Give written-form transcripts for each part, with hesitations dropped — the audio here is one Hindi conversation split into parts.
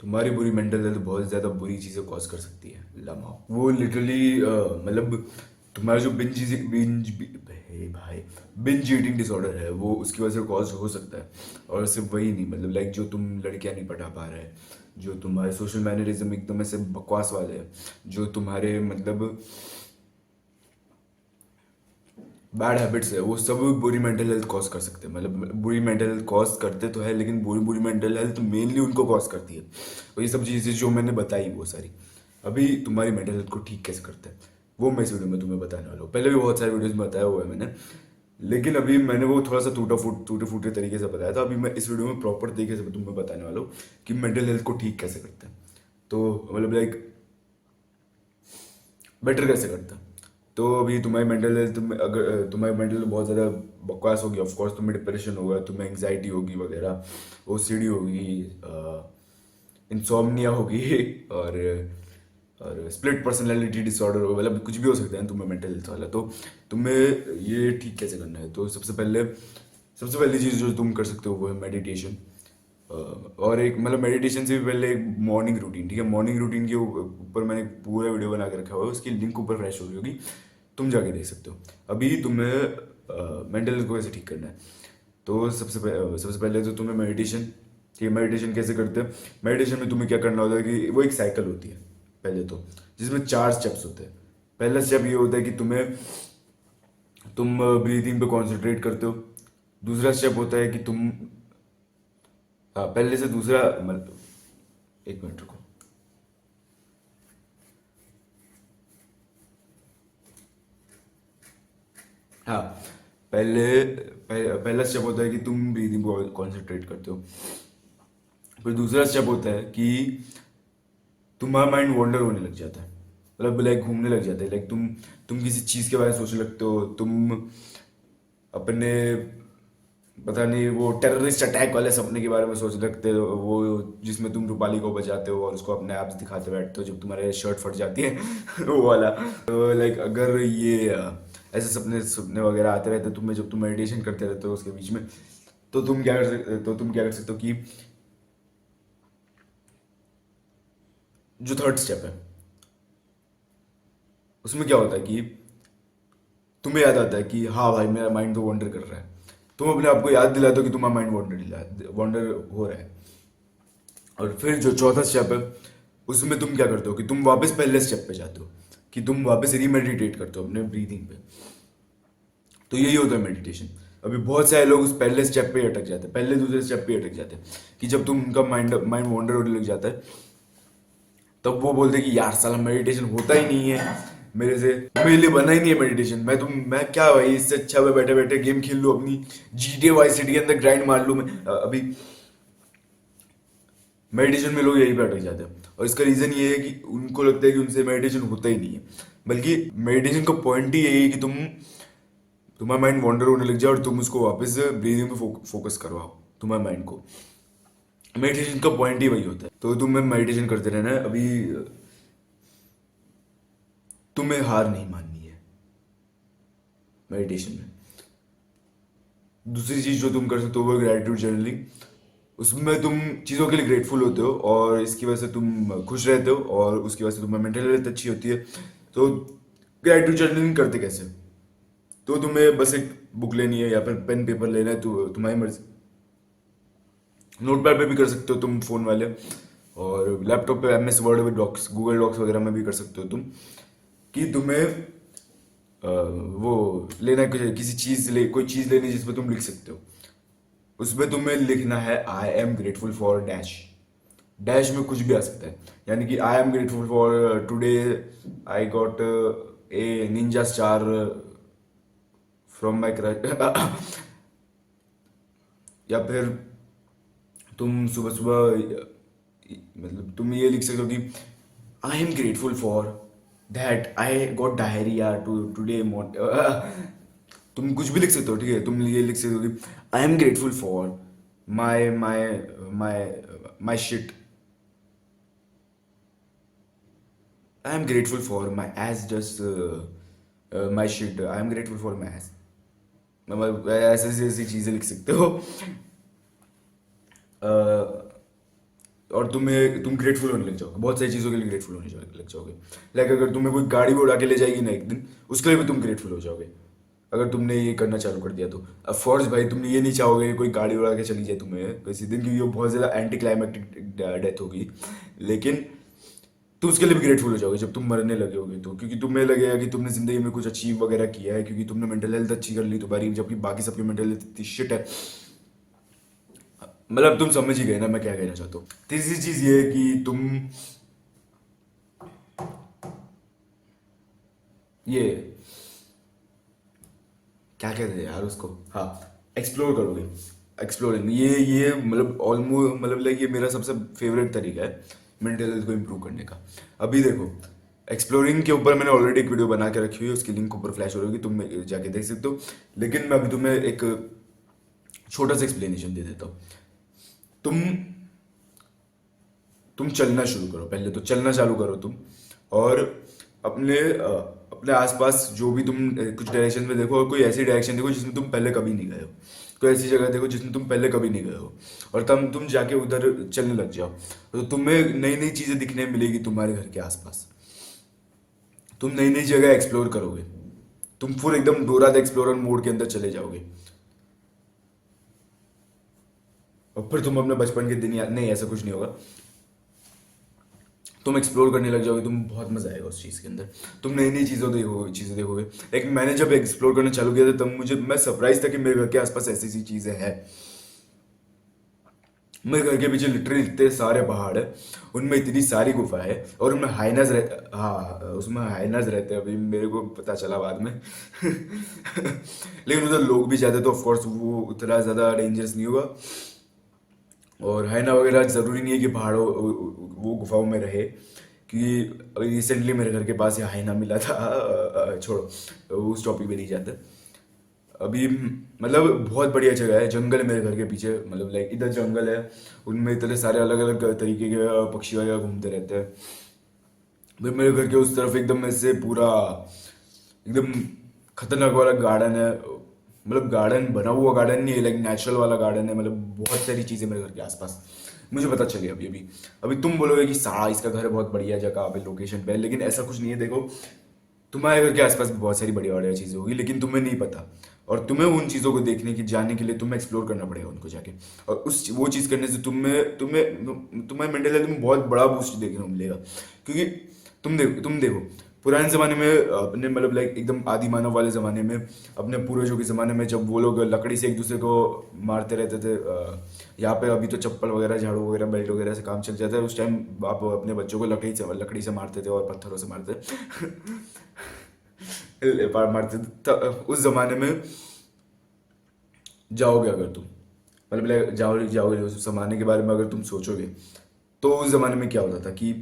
तुम्हारी बुरी मेंटल हेल्थ बहुत ज़्यादा बुरी चीज़ें कॉज कर सकती है लम्हा। वो लिटरली मतलब तुम्हारा जो बिंज ईटिंग डिसऑर्डर है वो उसकी वजह से कॉज हो सकता है। और सिर्फ वही नहीं, मतलब लाइक जो तुम लड़कियां नहीं पटा पा रहे, जो तुम्हारे सोशल मैनरिज्म एकदम ऐसे बकवास वाले हैं, जो तुम्हारे मतलब बैड हैबिट्स है, वो सब बुरी मेंटल हेल्थ कॉज कर सकते हैं। मतलब बुरी मेंटल हेल्थ कॉज करते तो है, लेकिन बुरी बुरी मेंटल हेल्थ मेनली उनको कॉज करती है। और ये सब चीज़ें जो मैंने बताई वो सारी, अभी तुम्हारी मेंटल हेल्थ को ठीक कैसे करते हैं वो मैं इस वीडियो में तुम्हें बताने वाला हूँ। पहले भी बहुत सारे वीडियोज में बताया हुआ है मैंने, लेकिन अभी मैंने वो थोड़ा सा टूटे फूटे तरीके से बताया था। अभी मैं इस वीडियो में प्रॉपर तरीके से तुम्हें बताने वाला हूँ कि मेंटल हेल्थ को ठीक कैसे करते हैं। तो मतलब लाइक बेटर कैसे करता। तो अभी तुम्हारी मेंटल हेल्थ में, अगर तुम्हारी मेंटल हेल्थ बहुत ज़्यादा बकवास होगी, ऑफ कोर्स तुम्हें डिप्रेशन होगा, तुम्हें एंग्जाइटी होगी वगैरह, ओसीडी होगी, इंसोम्निया होगी और स्प्लिट पर्सनैलिटी डिसऑर्डर होगा, मतलब कुछ भी हो सकता है तुम्हें मेंटल हेल्थ वाला। तो तुम्हें ये ठीक कैसे करना है, तो सबसे पहली चीज़ जो तुम कर सकते हो वो है मेडिटेशन। और एक मतलब मेडिटेशन से भी पहले एक मॉर्निंग रूटीन, ठीक है। मॉर्निंग रूटीन के ऊपर मैंने पूरा वीडियो बना के रखा हुआ है, उसकी लिंक ऊपर फ्लैश हो रही होगी, तुम जाके देख सकते हो। अभी तुम्हें मेंटल हेल्थ को कैसे ठीक करना है, तो सबसे पहले तो तुम्हें मेडिटेशन, ठीक है। मेडिटेशन कैसे करते हैं, मेडिटेशन में तुम्हें क्या करना होता है कि वो एक साइकिल होती है पहले तो, जिसमें 4 स्टेप्स होते हैं। पहला स्टेप ये होता है कि तुम ब्रीदिंग पे कॉन्सेंट्रेट करते हो। दूसरा स्टेप होता है कि तुम, हाँ, पहले से दूसरा मतलब, एक मिनट रुको। हाँ, पहला स्टेप होता है कि तुम ब्रीदिंग को कॉन्सेंट्रेट करते हो। फिर दूसरा स्टेप होता है कि तुम्हारा माइंड वॉन्डर होने लग जाता है, मतलब लाइक घूमने लग जाता है। लाइक तुम किसी चीज़ के बारे में सोचने लगते हो, तुम अपने पता नहीं वो टेररिस्ट अटैक वाले सपने के बारे में सोच लगते हो, वो जिसमें तुम रूपाली को बचाते हो और उसको अपने एब्स दिखाते बैठते हो जब तुम्हारे शर्ट फट जाती है वो वाला। तो लाइक अगर ये ऐसे सपने सपने वगैरह आते रहते तुम्हें जब तुम मेडिटेशन करते रहते हो उसके बीच में, तुम क्या कर सकते हो कि जो थर्ड स्टेप है उसमें क्या होता है कि तुम्हें याद आता है कि हाँ भाई मेरा माइंड तो वॉन्डर कर रहा है। तुम अपने आप को याद दिलाते हो कि तुम्हारा माइंड वॉन्डर हो रहा है। और फिर जो चौथा स्टेप है उसमें तुम क्या करते हो कि तुम वापस पहले स्टेप पे जाते हो, कि तुम वापस रीमेडिटेट करते हो अपने ब्रीदिंग पे। तो यही होता है मेडिटेशन। अभी बहुत सारे लोग उस पहले स्टेप पे ही अटक जाते हैं, पहले दूसरे स्टेप पे ही अटक जाते हैं, कि जब तुम उनका माइंड माइंड वॉन्डर होने लग जाता है तब वो बोलते हैं कि यार साला मेडिटेशन होता ही नहीं है मेरे लिए बना ही नहीं है मेडिटेशन। मैं क्या भाई, इससे अच्छा मैं बैठे बैठे गेम खेल लूँ अपनी, GTA वाई सिटी के अंदर ग्राइंड मार लूँ मैं। अभी मेडिटेशन में लोग यही पे अटक जाते हैं, और इसका रीजन ये है कि उनको लगता है कि उनसे मेडिटेशन होता ही नहीं है। बल्कि मेडिटेशन का पॉइंट ही यही है कि तुम्हारा माइंड वॉन्डर होने लग जाए और तुम उसको वापस ब्रीदिंग पे फोकस करवाओ तुम्हारे माइंड को। मेडिटेशन का पॉइंट ही वही होता है। तो तुम्हें मेडिटेशन करते रहना है। अभी तुम्हें हार नहीं माननी है मेडिटेशन में। दूसरी चीज जो तुम कर सकते हो वो है ग्रेटिट्यूड जर्नलिंग। उसमें तुम चीज़ों के लिए ग्रेटफुल होते हो और इसकी वजह से तुम खुश रहते हो और उसकी वजह से तुम्हारी मेंटल हेल्थ अच्छी होती है। तो ग्रेटिट्यूड जर्नलिंग करते कैसे, तो तुम्हें बस एक बुक लेनी है या फिर पेन पेपर लेना है, तो तुम्हारी मर्जी। नोटपैड पे भी कर सकते हो तुम, फोन वाले, और लैपटॉप पे MS word with docs, Google docs वगैरह में भी कर सकते हो तुम। कि तुम्हें वो लेना है, किसी चीज कोई चीज लेनी है जिसमें तुम लिख सकते हो। उसमें तुम्हें लिखना है I am grateful for dash. Dash में कुछ भी आ सकता है, यानी कि I am grateful for today I got a Ninja star from my crush या फिर तुम सुबह सुबह मतलब तुम ये लिख सकते हो कि I am grateful for that I got diarrhoea today morning. तुम कुछ भी लिख सकते हो, ठीक है। तुम ये लिख सकते हो कि I am grateful for my my my my shit, I am grateful for my S just my shit, I am grateful for my S. मतलब ऐसी ऐसी चीज़ें लिख सकते हो। और तुम ग्रेटफुल होने लग जाओगे, बहुत सारी चीज़ों के लिए ग्रेटफुल होने लग जाओगे। लाइक अगर तुम्हें कोई गाड़ी भी उड़ा के ले जाएगी ना एक दिन, उसके लिए भी तुम ग्रेटफुल हो जाओगे अगर तुमने ये करना चालू कर दिया तो। अब फोर्स भाई तुमने ये नहीं चाहोगे कि कोई गाड़ी उड़ा के चली जाए तुम्हें किसी दिन, क्योंकि वो बहुत ज़्यादा एंटी क्लाइमेटिक डेथ होगी। लेकिन तुम उसके लिए भी ग्रेटफुल हो जाओगे जब तुम मरने लगे होगे तो, क्योंकि तुम्हें लगेगा कि तुमने जिंदगी में कुछ अचीव वगैरह किया है, क्योंकि तुमने मेंटल हेल्थ अच्छी कर ली तुम्हारी, जबकि बाकी सबकी मेंटल हेल्थ इतनी शिट है। मतलब तुम समझ ही गए ना मैं क्या कहना चाहता हूँ। तीसरी चीज ये है कि तुम ये क्या कहते हैं यार उसको, हाँ, एक्सप्लोर करोगे। एक्सप्लोरिंग ये मतलब ऑलमोस्ट मतलब लाइक ये मेरा सबसे फेवरेट तरीका है मेंटल हेल्थ को इम्प्रूव करने का। अभी देखो, एक्सप्लोरिंग के ऊपर मैंने ऑलरेडी एक वीडियो बना के रखी हुई है, उसकी लिंक ऊपर फ्लैश हो रही होगी, तुम जाके देख सकते हो। लेकिन मैं अभी तुम्हें एक छोटा सा एक्सप्लेनेशन दे देता हूँ। तुम तुम चलना शुरू करो, पहले तो चलना चालू करो तुम। और अपने आसपास जो भी तुम कुछ डायरेक्शन में देखो, और कोई ऐसी डायरेक्शन देखो जिसमें तुम पहले कभी नहीं गए हो। कोई ऐसी जगह देखो जिसमें तुम पहले कभी नहीं गए हो, और तब तुम जाके उधर चलने लग जाओ, तो तुम्हें नई नई चीज़ें दिखने मिलेगी तुम्हारे घर के आसपास। तुम नई नई जगह एक्सप्लोर करोगे, तुम फुल एकदम डोरा द एक्सप्लोरर मोड के अंदर चले जाओगे। और फिर तुम अपने बचपन के दिन याद, नहीं ऐसा कुछ नहीं होगा, तुम एक्सप्लोर करने लग जाओगे, तुम बहुत मजा आएगा उस चीज़ के अंदर। तुम नई नई चीज़ें देखोगे। लाइक मैंने जब एक्सप्लोर करना चालू किया था तब मैं सरप्राइज था कि मेरे घर के आसपास ऐसी ऐसी चीज़ें हैं। मेरे घर के पीछे लिटरली इतने सारे पहाड़ है, उनमें इतनी सारी गुफा है, और उनमें हाइनाज रहते, हाँ उसमें हाइनाज रहते हैं, अभी मेरे को पता चला बाद में। लेकिन उधर लोग भी जाते तो ऑफकोर्स वो उतना ज़्यादा डेंजरस नहीं होगा। और हाइना वगैरह ज़रूरी नहीं है कि पहाड़ों वो गुफाओं में रहे, क्योंकि रिसेंटली मेरे घर के पास ये हाइना मिला था। छोड़ो, उस टॉपिक पे नहीं जाते अभी। मतलब बहुत बढ़िया जगह है, जंगल है मेरे घर के पीछे, मतलब लाइक इधर जंगल है, उनमें इतने सारे अलग अलग तरीके के पक्षी वगैरह घूमते रहते हैं। फिर मेरे घर के उस तरफ एकदम ऐसे पूरा एकदम खतरनाक वाला गार्डन है, मतलब गार्डन बना हुआ गार्डन नहीं है, लाइक नेचुरल वाला गार्डन है, मतलब बहुत सारी चीज़ें मेरे घर के आसपास। मुझे पता चली अभी अभी। अभी तुम बोलोगे कि साड़ा इसका घर बहुत बढ़िया जगह पे लोकेशन पे है, लेकिन ऐसा कुछ नहीं है। देखो, तुम्हारे घर के आसपास भी बहुत सारी बढ़िया बढ़िया चीज़ें होगी, लेकिन तुम्हें नहीं पता, और तुम्हें उन चीज़ों को देखने की जाने के लिए तुम्हें एक्सप्लोर करना पड़ेगा उनको जाके। और उस वो चीज़ करने से तुम्हें मेंटल हेल्थ में बहुत बड़ा बूस्ट देखने को मिलेगा। क्योंकि तुम देखो पुराने ज़माने में अपने मतलब लाइक एकदम आदि मानव वाले ज़माने में, अपने पूर्वजों के ज़माने में, जब वो लोग लकड़ी से एक दूसरे को मारते रहते थे, यहाँ पे अभी तो चप्पल वगैरह, झाड़ू वगैरह, बेल्ट वगैरह से काम चल जाता है, उस टाइम आप अपने बच्चों को लकड़ी से मारते थे और पत्थरों से मारते मारते थे। उस ज़माने में जाओगे अगर तुम, मतलब जाओगे उस ज़माने के बारे में अगर तुम सोचोगे, तो उस ज़माने में क्या होता था कि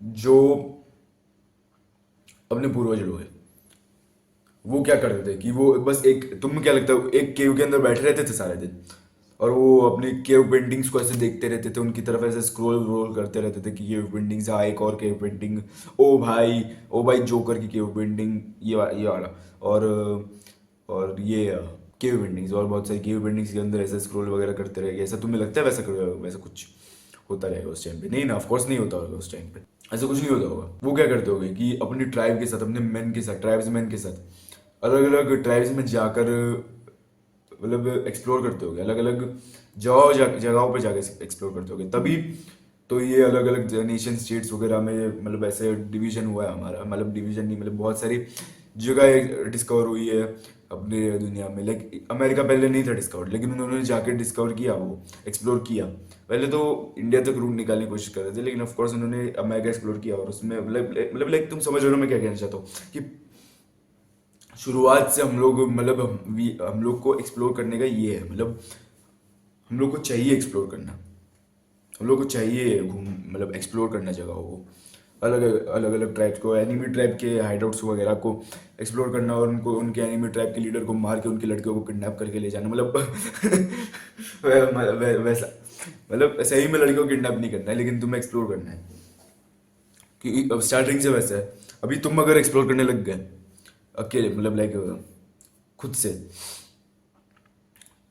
जो अपने पूर्वज लोग हैं वो क्या करते थे कि वो बस एक, तुम्हें क्या लगता है, एक केव के अंदर बैठे रहते थे सारे दिन, और वो अपने केव पेंटिंग्स को ऐसे देखते रहते थे, उनकी तरफ ऐसे स्क्रॉल रोल करते रहते थे कि केव पेंटिंग्स, हाँ एक और केव पेंटिंग, ओ भाई जोकर की केव पेंटिंग, ये वाला, और ये केव पेंटिंग्स, और बहुत सारी केव पेंटिंग्स के अंदर ऐसे स्क्रॉल वगैरह करते रहेंगे। ऐसा तुम्हें लगता है वैसा कुछ होता रहेगा उस टाइम पे? नहीं ना, ऑफकोर्स नहीं होता होगा उस टाइम पे, ऐसा कुछ नहीं होता होगा। वो क्या करते होंगे कि अपनी ट्राइब के साथ, अपने मैन के साथ, ट्राइब्स मैन के साथ अलग अलग ट्राइब्स में जाकर मतलब एक्सप्लोर करते होगे, अलग अलग जगहों पे जाकर एक्सप्लोर करते होगे, तभी तो ये अलग अलग नेशन स्टेट्स वगैरह में मतलब ऐसे डिवीजन हुआ है हमारा, मतलब डिवीजन नहीं, मतलब बहुत सारी जगह डिस्कवर हुई है अपने दुनिया में। लाइक अमेरिका पहले नहीं था डिस्कवर, लेकिन उन्होंने जाके डिस्कवर किया, वो एक्सप्लोर किया। पहले तो इंडिया तक रूट निकालने की कोशिश कर रहे थे, लेकिन ऑफ कोर्स उन्होंने अमेरिका एक्सप्लोर किया, और उसमें मतलब लाइक तुम समझ रहे हो मैं क्या कहना चाहता हूँ कि शुरुआत से हम लोग मतलब हम लोग को एक्सप्लोर करने का ये है, मतलब हम लोग को चाहिए एक्सप्लोर करना, हम लोग को चाहिए घूम मतलब एक्सप्लोर करना जगहों को, अलग अलग अलग ट्राइब्स को, एनिमी ट्राइब के हाइडआउट्स वगैरह को एक्सप्लोर करना, और उनको उनके एनिमी ट्राइब के लीडर को मार के उनकी लड़कियों को किडनैप करके ले जाना, मतलब वैसा, मतलब सही में लड़कियों को किडनैप नहीं करना है, लेकिन तुम्हें एक्सप्लोर करना है, क्योंकि अब स्टार्टिंग से वैसा है। अभी तुम अगर एक्सप्लोर करने लग गए अकेले, मतलब लाइक खुद से,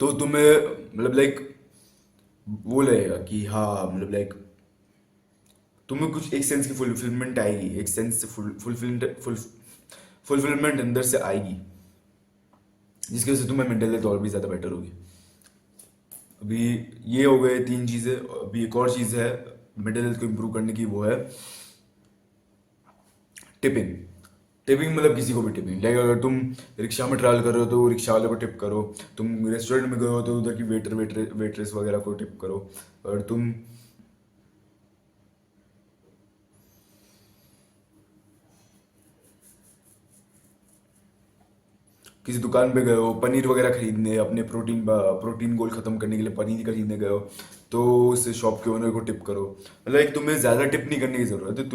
तो तुम्हें मतलब लाइक वो लगेगा कि हाँ मतलब लाइक तुम्हें कुछ एक सेंस की फुलफिलमेंट आएगी, एक सेंस से फुलफिलमेंट अंदर से आएगी, जिसकी वजह से तुम्हें मेंटल हेल्थ और भी ज़्यादा बेटर होगी। अभी ये हो गए 3 चीज़ें। अभी एक और चीज़ है मेंटल हेल्थ को इम्प्रूव करने की, वो है टिपिंग। टिपिंग मतलब किसी को भी टिपिंग, लाइक अगर तुम रिक्शा में ट्रैवल कर रहे हो तो रिक्शा वाले को टिप करो, तुम रेस्टोरेंट में गए हो तो उधर की वेटरेस वगैरह को टिप करो, और तुम किसी दुकान पे गए हो पनीर वगैरह खरीदने, अपने प्रोटीन गोल खत्म करने के लिए पनीर खरीदने गए हो, तो उस शॉप के ओनर को टिप करो। मतलब एक तुम्हें ज़्यादा टिप नहीं करने की ज़रूरत है,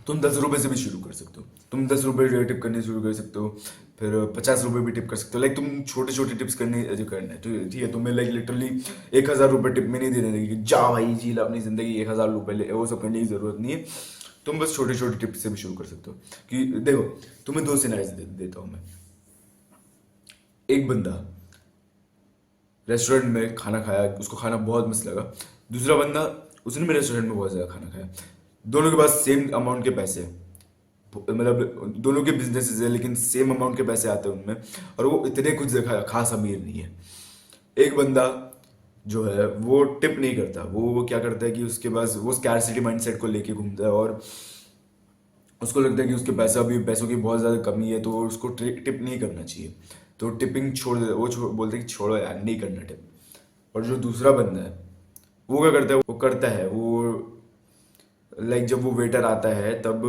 तुम 10 रुपए से भी शुरू कर सकते हो। तुम 10 रुपए टिप करने शुरू कर सकते हो, फिर 50 रुपए भी टिप कर सकते हो। लाइक तुम छोटे छोटे टिप्स करने जो करना है, ठीक है। तुम्हें लाइक लिटरली 1,000 रुपये टिप में नहीं देने देगी कि जा भाई जी ला अपनी ज़िंदगी 1,000 रुपये ले, वो सब करने की ज़रूरत नहीं है। तुम बस छोटे छोटे टिप्स से भी शुरू कर सकते हो। कि देखो, तुम्हें 2 सिनेरियोस देता हूँ मैं। एक बंदा रेस्टोरेंट में खाना खाया, उसको खाना बहुत मस्त लगा। दूसरा बंदा, उसने भी रेस्टोरेंट में बहुत ज़्यादा खाना खाया। दोनों के पास सेम अमाउंट के पैसे हैं, मतलब दोनों के बिजनेसेस है लेकिन सेम अमाउंट के पैसे आते हैं उनमें, और वो इतने कुछ खास अमीर नहीं है। एक बंदा जो है वो टिप नहीं करता, वो क्या करता है कि उसके पास वो स्कैरसिटी माइंडसेट को लेके घूमता है, और उसको लगता है कि उसके पैसों की बहुत ज़्यादा कमी है, तो उसको टिप नहीं करना चाहिए। तो टिपिंग छोड़ दे, बोलते हैं कि छोड़ो यार नहीं करना टिप। और जो दूसरा बंदा है वो क्या करता है, वो करता है वो लाइक जब वो वेटर आता है तब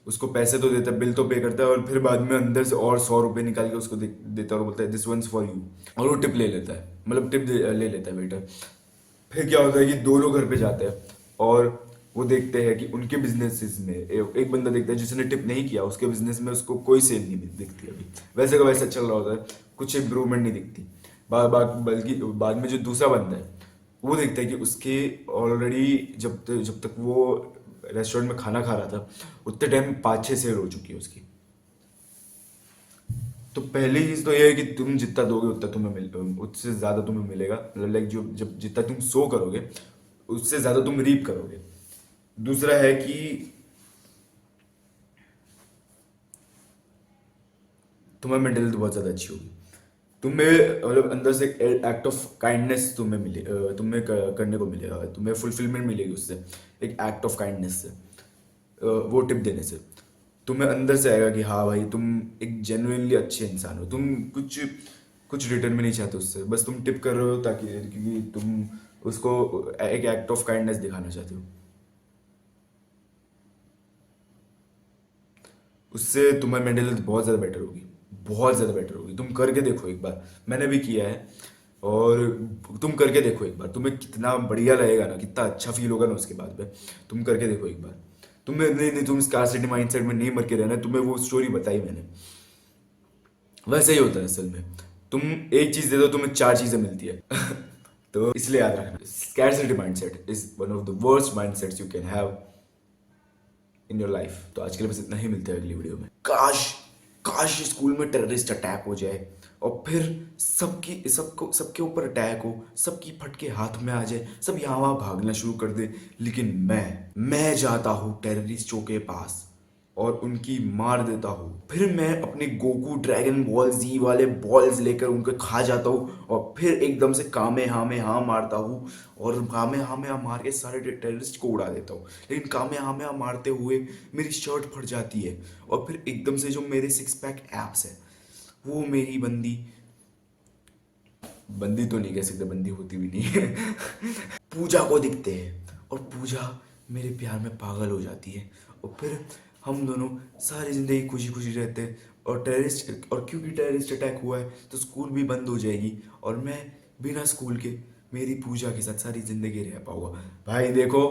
उसको पैसे तो देता है, बिल तो पे करता है, और फिर बाद में अंदर से और 100 रुपये निकाल के उसको देता है और बोलता है दिस वंस फॉर यू, और वो टिप ले लेता है, मतलब ले लेता है वेटर। फिर क्या होता है कि दोनों घर पे जाते हैं और वो देखते हैं कि उनके बिजनेसेस में एक बंदा देखता है जिसने टिप नहीं किया, उसके बिजनेस में उसको कोई सेल नहीं दिखती अभी, वैसे का वैसा चल रहा होता है, कुछ इंप्रूवमेंट नहीं दिखती। बल्कि बाद में जो दूसरा बंदा है वो देखता है कि उसके ऑलरेडी जब तक वो रेस्टोरेंट में खाना खा रहा था उतने टाइम 5-6 सेल हो चुकी है उसकी। तो पहली चीज तो ये है कि तुम जितना दोगे उतना उससे ज्यादा तुम्हें मिलेगा, मतलब लाइक जो जब जितना तुम सो करोगे उससे ज्यादा तुम रीप करोगे। दूसरा है कि तुम्हारी मेंटल हेल्थ बहुत ज़्यादा अच्छी होगी। तुम्हें मतलब अंदर से एक्ट ऑफ काइंडनेस तुम्हें करने को मिलेगा, तुम्हें फुलफिलमेंट मिलेगी उससे, एक एक्ट ऑफ काइंडनेस से, वो टिप देने से। तुम्हें अंदर से आएगा कि हाँ भाई तुम एक जेन्युइनली अच्छे इंसान हो, तुम कुछ कुछ रिटर्न में नहीं चाहते उससे, बस तुम टिप कर रहे हो ताकि क्योंकि तुम उसको एक एक्ट ऑफ काइंडनेस दिखाना चाहते हो। उससे तुम्हारी मेंटल हेल्थ बहुत ज़्यादा बेटर होगी, बहुत ज़्यादा बेटर होगी। तुम करके देखो एक बार, मैंने भी किया है, और तुम करके देखो एक बार, तुम्हें कितना बढ़िया लगेगा ना, कितना अच्छा फील होगा ना उसके बाद में। तुम करके देखो एक बार। तुम्हें नहीं नहीं तुम स्कार्सिटी माइंडसेट में नहीं मर के रहना, तुम्हें वो स्टोरी बताई मैंने। वैसे ही होता है असल में, तुम एक चीज़ दे दो तुम्हें 4 चीज़ें मिलती है। तो इसलिए याद रखना, scarcity mindset is one of the worst mindsets you can have in your life. तो आज के लिए बस इतना ही, मिलता है अगली वीडियो में। काश काश स्कूल में टेररिस्ट अटैक हो जाए और फिर सबके ऊपर अटैक हो, सबकी फटके हाथ में आ जाए, सब यहाँ वहाँ भागना शुरू कर दे, लेकिन मैं जाता हूँ टेररिस्टों के पास और उनकी मार देता हूँ। फिर मैं अपने गोकू ड्रैगन बॉल जी वाले बॉल्स लेकर उनको खा जाता हूँ, और फिर एकदम से कामे हाँ मारता हूँ, और कामे हाँ मार के सारे टेररिस्ट को उड़ा देता हूँ। लेकिन कामे हाँ मारते हुए मेरी शर्ट फट जाती है, और फिर एकदम से जो मेरे 6 पैक एप्स है वो मेरी बंदी बंदी तो नहीं कह सकते, बंदी होती भी नहीं है। पूजा को दिखते हैं, और पूजा मेरे प्यार में पागल हो जाती है, और फिर हम दोनों सारी जिंदगी खुशी खुशी रहते हैं। और क्योंकि टेररिस्ट अटैक हुआ है तो स्कूल भी बंद हो जाएगी, और मैं बिना स्कूल के मेरी पूजा के साथ सारी जिंदगी रह पाऊंगा। भाई देखो।